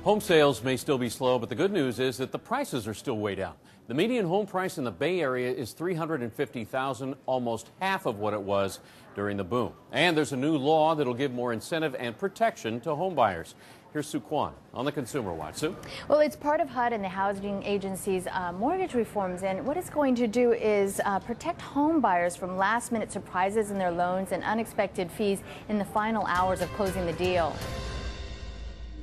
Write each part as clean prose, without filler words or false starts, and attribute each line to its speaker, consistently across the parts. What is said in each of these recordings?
Speaker 1: Home sales may still be slow, but the good news is that the prices are still way down. The median home price in the Bay Area is $350,000, almost half of what it was during the boom. And there's a new law that'll give more incentive and protection to home buyers. Here's Sue Kwan on the Consumer Watch. Sue?
Speaker 2: Well, it's part of HUD and the housing agency's mortgage reforms, and what it's going to do is protect home buyers from last-minute surprises in their loans and unexpected fees in the final hours of closing the deal.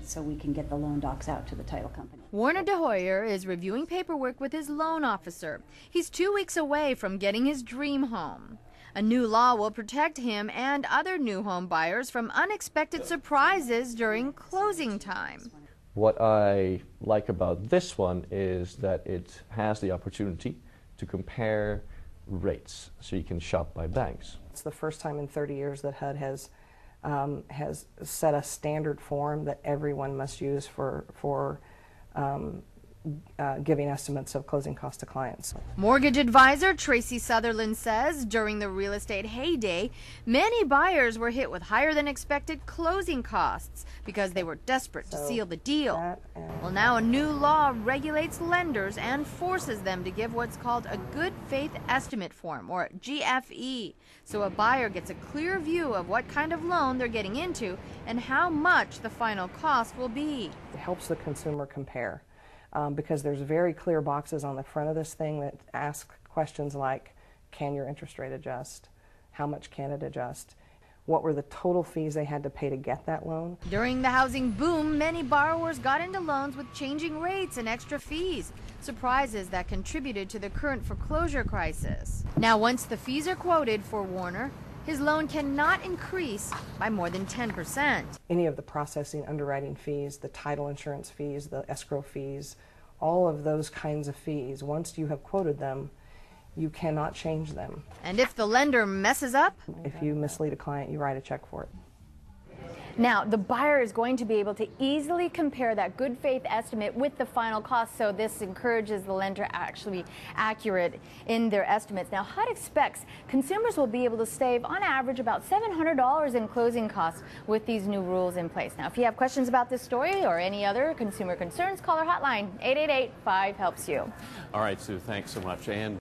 Speaker 3: So we can get the loan docs out to the title company.
Speaker 2: Warner DeHoyer is reviewing paperwork with his loan officer. He's 2 weeks away from getting his dream home. A new law will protect him and other new home buyers from unexpected surprises during closing time.
Speaker 4: What I like about this one is that it has the opportunity to compare rates, so you can shop by banks.
Speaker 5: It's the first time in 30 years that HUD has set a standard form that everyone must use for giving estimates of closing costs to clients.
Speaker 2: Mortgage advisor Tracy Sutherland says during the real estate heyday, many buyers were hit with higher than expected closing costs because they were desperate to seal the deal. Well, now a new law regulates lenders and forces them to give what's called a good faith estimate form, or GFE, so a buyer gets a clear view of what kind of loan they're getting into and how much the final cost will be.
Speaker 5: It helps the consumer compare. Because there's very clear boxes on the front of this thing that ask questions like, can your interest rate adjust? How much can it adjust? What were the total fees they had to pay to get that loan?
Speaker 2: During the housing boom, many borrowers got into loans with changing rates and extra fees, surprises that contributed to the current foreclosure crisis. Now, once the fees are quoted for Warner, his loan cannot increase by more than 10%.
Speaker 5: Any of the processing, underwriting fees, the title insurance fees, the escrow fees, all of those kinds of fees, once you have quoted them, you cannot change them.
Speaker 2: And if the lender messes up?
Speaker 5: If you mislead a client, you write a check for it.
Speaker 2: Now, the buyer is going to be able to easily compare that good faith estimate with the final cost, so this encourages the lender to actually be accurate in their estimates. Now, HUD expects consumers will be able to save, on average, about $700 in closing costs with these new rules in place. Now, if you have questions about this story or any other consumer concerns, call our hotline, 888-5-HELPS-YOU.
Speaker 1: All right, Sue, thanks so much. And